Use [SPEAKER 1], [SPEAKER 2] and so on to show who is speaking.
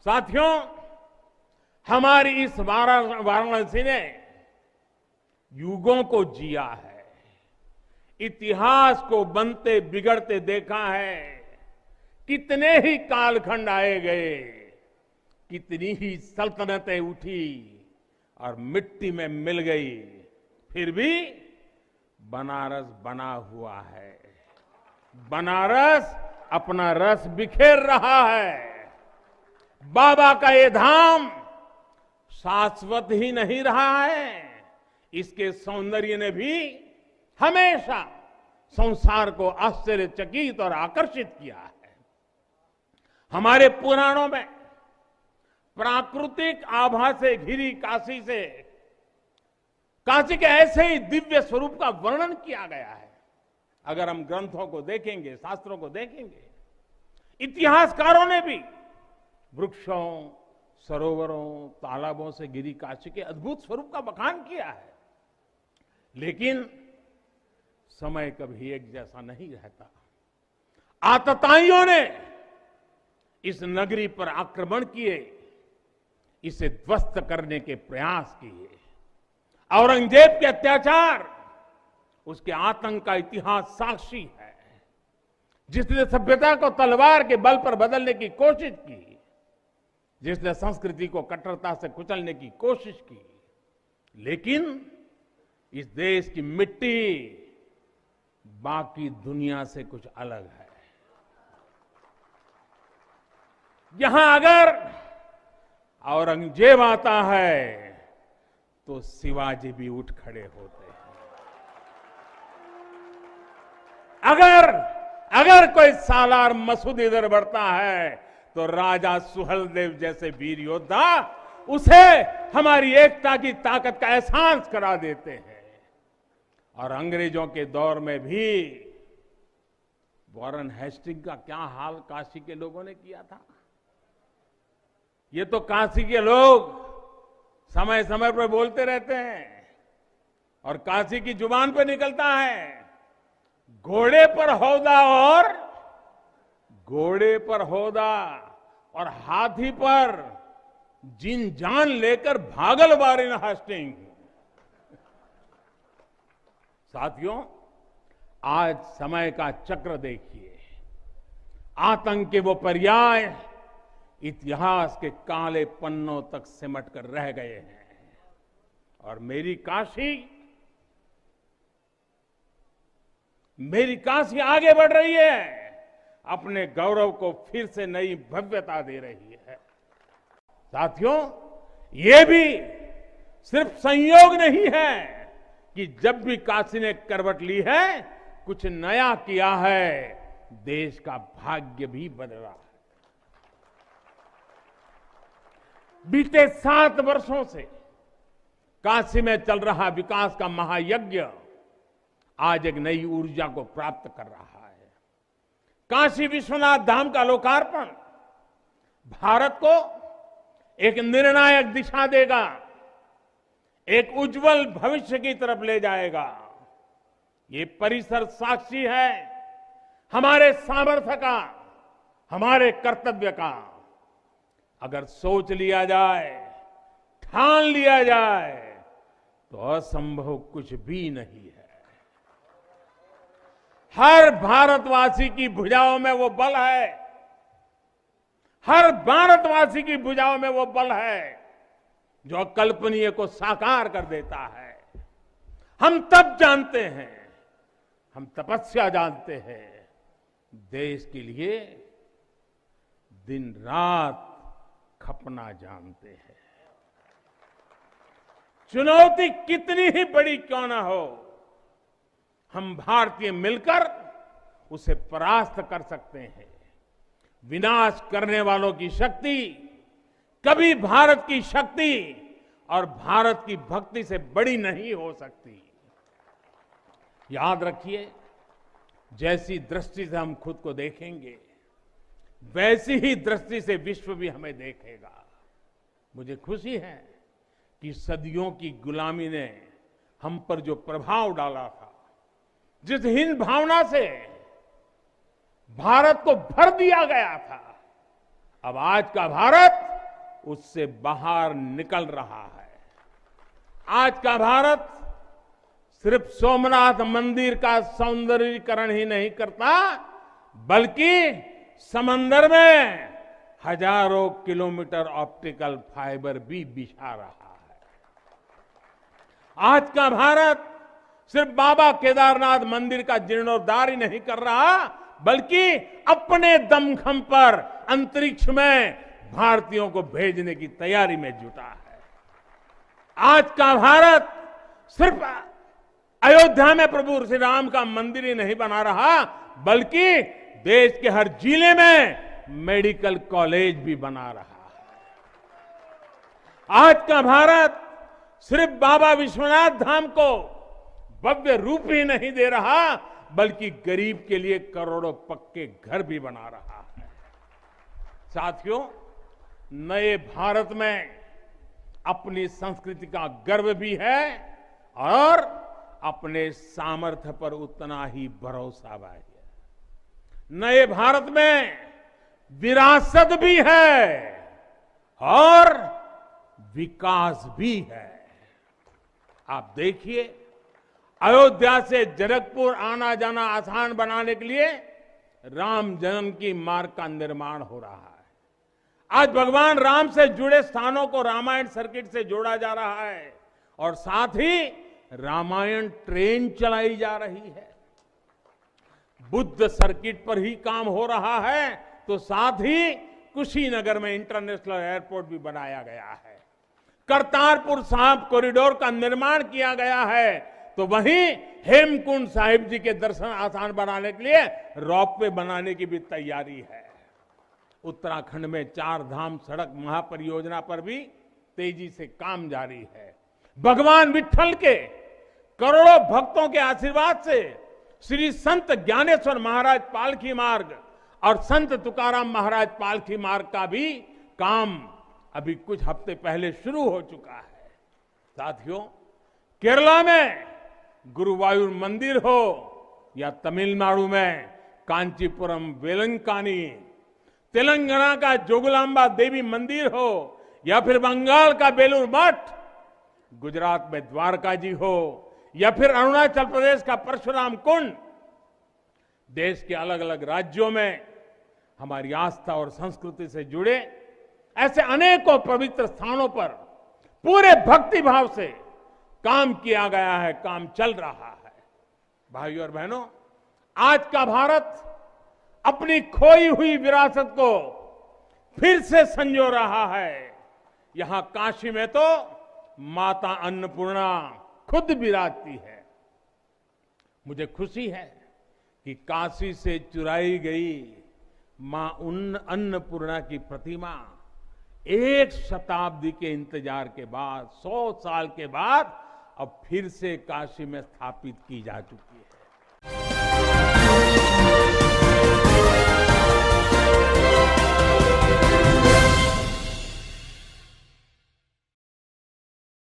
[SPEAKER 1] साथियों, हमारी इस वाराणसी ने युगों को जिया है, इतिहास को बनते बिगड़ते देखा है। कितने ही कालखंड आए गए, कितनी ही सल्तनतें उठी और मिट्टी में मिल गई, फिर भी बनारस बना हुआ है। बनारस अपना रस बिखेर रहा है। बाबा का ये धाम शाश्वत ही नहीं रहा है, इसके सौंदर्य ने भी हमेशा संसार को आश्चर्यचकित और आकर्षित किया है। हमारे पुराणों में प्राकृतिक आभा से घिरी काशी के ऐसे ही दिव्य स्वरूप का वर्णन किया गया है। अगर हम ग्रंथों को देखेंगे, शास्त्रों को देखेंगे, इतिहासकारों ने भी वृक्षों, सरोवरों, तालाबों से घिरी काशी के अद्भुत स्वरूप का बखान किया है। लेकिन समय कभी एक जैसा नहीं रहता। आतताइयों ने इस नगरी पर आक्रमण किए, इसे ध्वस्त करने के प्रयास किए। औरंगजेब के अत्याचार, उसके आतंक का इतिहास साक्षी है। जिसने सभ्यता को तलवार के बल पर बदलने की कोशिश की, जिसने संस्कृति को कट्टरता से कुचलने की कोशिश की, लेकिन इस देश की मिट्टी बाकी दुनिया से कुछ अलग है। यहां अगर औरंगजेब आता है तो शिवाजी भी उठ खड़े होते हैं। अगर कोई सालार मसूद इधर बढ़ता है तो राजा सुहेलदेव जैसे वीर योद्धा उसे हमारी एकता की ताकत का एहसास करा देते हैं। और अंग्रेजों के दौर में भी वॉरेन हेस्टिंग का क्या हाल काशी के लोगों ने किया था। ये तो काशी के लोग समय समय पर बोलते रहते हैं और काशी की जुबान पर निकलता है, घोड़े पर हौदा और हाथी पर जिन जान लेकर भागल वॉरेन हेस्टिंग। साथियों, आज समय का चक्र देखिए। आतंक के वो पर्याय इतिहास के काले पन्नों तक सिमट कर रह गए हैं और मेरी काशी आगे बढ़ रही है, अपने गौरव को फिर से नई भव्यता दे रही है। साथियों, ये भी सिर्फ संयोग नहीं है कि जब भी काशी ने करवट ली है, कुछ नया किया है, देश का भाग्य भी बदला है। बीते 7 वर्षों से काशी में चल रहा विकास का महायज्ञ आज एक नई ऊर्जा को प्राप्त कर रहा है। काशी विश्वनाथ धाम का लोकार्पण भारत को एक निर्णायक दिशा देगा, एक उज्जवल भविष्य की तरफ ले जाएगा। ये परिसर साक्षी है हमारे सामर्थ्य का, हमारे कर्तव्य का। अगर सोच लिया जाए, ठान लिया जाए, तो असंभव कुछ भी नहीं है। हर भारतवासी की भुजाओं में वो बल है, हर भारतवासी की भुजाओं में वो बल है जो अकल्पनीय को साकार कर देता है। हम तप जानते हैं, हम तपस्या जानते हैं, देश के लिए दिन रात खपना जानते हैं। चुनौती कितनी ही बड़ी क्यों ना हो, हम भारतीय मिलकर उसे परास्त कर सकते हैं। विनाश करने वालों की शक्ति कभी भारत की शक्ति और भारत की भक्ति से बड़ी नहीं हो सकती। याद रखिए, जैसी दृष्टि से हम खुद को देखेंगे, वैसी ही दृष्टि से विश्व भी हमें देखेगा। मुझे खुशी है कि सदियों की गुलामी ने हम पर जो प्रभाव डाला था, जिस हिंद भावना से भारत को भर दिया गया था, अब आज का भारत उससे बाहर निकल रहा है। आज का भारत सिर्फ सोमनाथ मंदिर का सौंदर्यीकरण ही नहीं करता, बल्कि समंदर में हजारों किलोमीटर ऑप्टिकल फाइबर भी बिछा रहा है। आज का भारत सिर्फ बाबा केदारनाथ मंदिर का जीर्णोद्धार ही नहीं कर रहा, बल्कि अपने दमखम पर अंतरिक्ष में भारतीयों को भेजने की तैयारी में जुटा है। आज का भारत सिर्फ अयोध्या में प्रभु श्री राम का मंदिर ही नहीं बना रहा, बल्कि देश के हर जिले में मेडिकल कॉलेज भी बना रहा है। आज का भारत सिर्फ बाबा विश्वनाथ धाम को भव्य रूप ही नहीं दे रहा, बल्कि गरीब के लिए करोड़ों पक्के घर भी बना रहा है। साथियों, नए भारत में अपनी संस्कृति का गर्व भी है और अपने सामर्थ्य पर उतना ही भरोसा भी है। नए भारत में विरासत भी है और विकास भी है। आप देखिए, अयोध्या से जनकपुर आना जाना आसान बनाने के लिए राम जन्म की मार्ग का निर्माण हो रहा है। आज भगवान राम से जुड़े स्थानों को रामायण सर्किट से जोड़ा जा रहा है और साथ ही रामायण ट्रेन चलाई जा रही है। बुद्ध सर्किट पर ही काम हो रहा है, तो साथ ही कुशीनगर में इंटरनेशनल एयरपोर्ट भी बनाया गया है। करतारपुर साहिब कॉरिडोर का निर्माण किया गया है, तो वहीं हेमकुंड साहिब जी के दर्शन आसान बनाने के लिए रोपवे बनाने की भी तैयारी है। उत्तराखंड में 4 धाम सड़क महापरियोजना पर भी तेजी से काम जारी है। भगवान विट्ठल के करोड़ों भक्तों के आशीर्वाद से श्री संत ज्ञानेश्वर महाराज पालकी मार्ग और संत तुकाराम महाराज पालकी मार्ग का भी काम अभी कुछ हफ्ते पहले शुरू हो चुका है। साथियों, केरला में गुरुवायूर मंदिर हो या तमिलनाडु में कांचीपुरम वेलंकानी, तेलंगाना का जोगलांबा देवी मंदिर हो या फिर बंगाल का बेलूर मठ, गुजरात में द्वारका जी हो या फिर अरुणाचल प्रदेश का परशुराम कुंड, देश के अलग अलग राज्यों में हमारी आस्था और संस्कृति से जुड़े ऐसे अनेकों पवित्र स्थानों पर पूरे भक्ति भाव से काम किया गया है, काम चल रहा है। भाइयों और बहनों, आज का भारत अपनी खोई हुई विरासत को फिर से संजो रहा है। यहां काशी में तो माता अन्नपूर्णा खुद विराजती है। मुझे खुशी है कि काशी से चुराई गई मां अन्नपूर्णा की प्रतिमा 1 शताब्दी के इंतजार के बाद, 100 साल के बाद अब फिर से काशी में स्थापित की जा चुकी है।